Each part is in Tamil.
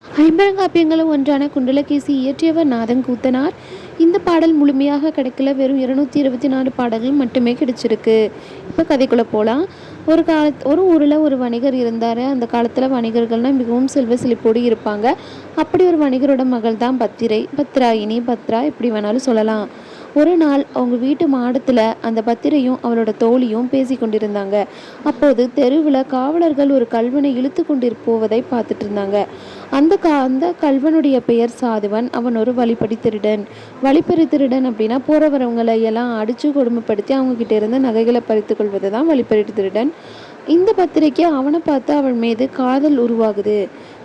ஐம்பெருங்காப்பியங்களும் ஒன்றான குண்டலகேசி இயற்றியவர் நாதங்கூத்தனார். இந்த பாடல் முழுமையாக கிடைக்கல, வெறும் 224 பாடல்கள் மட்டுமே கிடைச்சிருக்கு. இப்போ கதைக்குள்ளே போகலாம். ஒரு ஊரில் ஒரு வணிகர் இருந்தார். அந்த காலத்தில் வணிகர்கள்னால் மிகவும் செல்வ செழிப்போடு இருப்பாங்க. அப்படி ஒரு வணிகரோட மகள் தான் பத்திரை, பத்ராயினி, பத்ரா எப்படி வேணாலும் சொல்லலாம். ஒரு நாள் அவங்க வீட்டு மாடத்தில் அந்த பத்திரையும் அவளோட தோழியும் பேசி கொண்டிருந்தாங்க. அப்போது தெருவில் காவலர்கள் ஒரு கல்வனை இழுத்து கொண்டு போவதை பார்த்துட்டு இருந்தாங்க. அந்த கல்வனுடைய பெயர் சாதுவன். அவன் ஒரு வழிப்பறி திருடன் அப்படின்னா போறவரவங்களை எல்லாம் அடிச்சு கொடுமைப்படுத்தி அவங்க கிட்ட இருந்து நகைகளை பறித்து கொள்வது தான் வழிப்பறி திருடன். இந்த பத்திரிக்கை அவனை பார்த்து அவள் மீது காதல் உருவாகுது.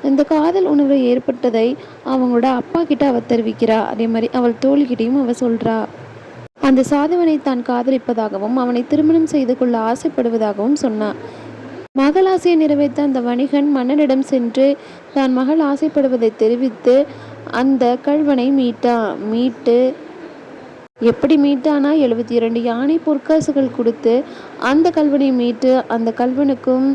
இந்த காதல் உணர்வு ஏற்பட்டதை அவங்களோட அப்பா கிட்ட அவ தெரிவிக்கிறா. அதே மாதிரி அவள் தோழிக்கிட்டையும் அவ சொல்றா. அந்த சாதுவனை தான் காதலிப்பதாகவும் அவனை திருமணம் செய்து கொள்ள ஆசைப்படுவதாகவும் சொன்னான். மகள் ஆசையை நிறைவேற்ற அந்த வணிகன் மன்னனிடம் சென்று தான் மகள் ஆசைப்படுவதை தெரிவித்து அந்த கல்வனை மீட்டு எப்படி மீட்டானா 72 யானை பொற்காசுகள் கொடுத்து அந்த கல்வனை மீட்டு அந்த கல்வனுக்கும்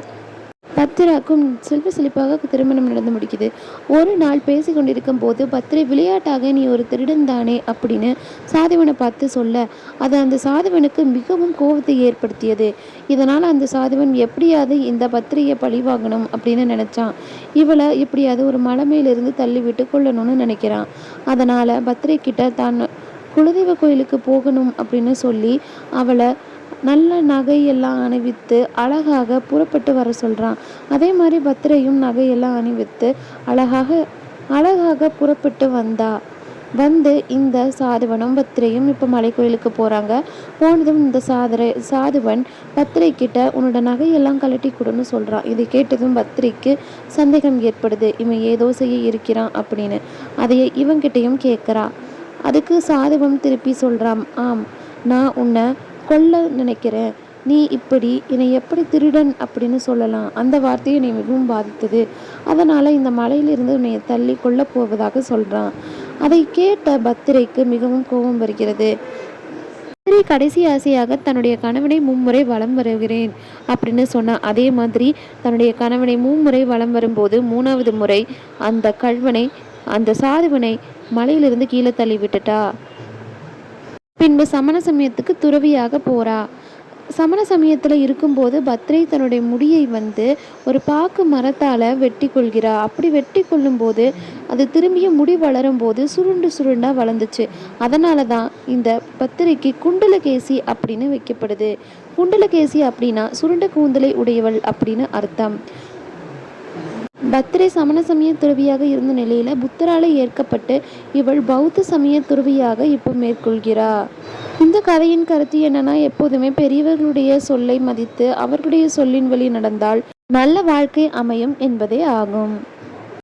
பத்திராக்கும் செல்வ செழிப்பாக திருமணம் நடந்து முடிக்குது. ஒரு நாள் பேசி கொண்டிருக்கும் போது பத்திரை விளையாட்டாக நீ ஒரு திருடன் தானே அப்படின்னு சாதுவனை பார்த்து சொல்ல, அது அந்த சாதுவனுக்கு மிகவும் கோபத்தை ஏற்படுத்தியது. இதனால் அந்த சாதுவன் எப்படியாவது இந்த பத்திரையை பழி வாங்கணும் அப்படின்னு நினைச்சான். இவளை எப்படியாவது ஒரு மலை மேலிருந்து தள்ளிவிட்டு கொள்ளணும்னு நினைக்கிறான். அதனால பத்திரை கிட்ட தான் குலதெய்வ கோயிலுக்கு போகணும் அப்படின்னு சொல்லி அவளை நல்ல நகையெல்லாம் அணிவித்து அழகாக புறப்பட்டு வர சொல்கிறான். அதே மாதிரி பத்திரையும் நகையெல்லாம் அணிவித்து அழகாக புறப்பட்டு வந்து இந்த சாதுவனும் பத்திரையும் இப்போ மலை கோயிலுக்கு போகிறாங்க. போனதும் இந்த சாதுவன் பத்திரை கிட்ட உன்னோட நகையெல்லாம் கழட்டி கொடுன்னு சொல்கிறான். இதை கேட்டதும் பத்திரிக்கு சந்தேகம் ஏற்படுது, இவன் ஏதோ செய்ய இருக்கிறான் அப்படின்னு. அதையே இவங்கிட்டையும் கேட்குறா. அதுக்கு சாதுவம் திருப்பி சொல்கிறான், ஆம், நான் உன்னை கொல்ல நினைக்கிறேன். நீ இப்படி என்னை எப்படி திருடன் அப்படின்னு சொல்லலாம்? அந்த வார்த்தையை நீ மிகவும் பாதித்தது. அதனால் இந்த மலையிலிருந்து உன்னை தள்ளி கொல்ல போவதாக சொல்கிறான். அதை கேட்ட பத்திரைக்கு மிகவும் கோபம் வருகிறது. பத்திரை கடைசி ஆசையாக தன்னுடைய கணவனை 3 முறை வலம் வருகிறேன் அப்படின்னு சொன்னான். அதே மாதிரி தன்னுடைய கணவனை 3 முறை வலம் வரும்போது 3வது முறை அந்த சாதுவனை மலையிலிருந்து கீழே தள்ளி விட்டுட்டா. பின்பு சமண சமயத்துக்கு துறவியாக போறா. சமண சமயத்தில் இருக்கும்போது பத்ரை தன்னுடைய முடியை ஒரு பாக்கு மரத்தால் வெட்டி கொள்கிறா. அப்படி வெட்டி கொள்ளும்போது அது திரும்பிய முடி வளரும் போது சுருண்டா வளர்ந்துச்சு. அதனால தான் இந்த பத்திரைக்கு குண்டலகேசி அப்படின்னு வைக்கப்படுது. குண்டலகேசி அப்படின்னா சுருண்ட கூந்தலை உடையவள் அப்படின்னு அர்த்தம். பத்திரை சமண சமய துறவியாக இருந்த நிலையில புத்தரால ஏற்கப்பட்டு இவள் பௌத்த சமய துறவியாக இப்போ மேற்கொள்கிறா. இந்த கதையின் கருத்து என்னன்னா, எப்போதுமே பெரியவர்களுடைய சொல்லை மதித்து அவர்களுடைய சொல்லின் வழி நடந்தால் நல்ல வாழ்க்கை அமையும் என்பதே ஆகும்.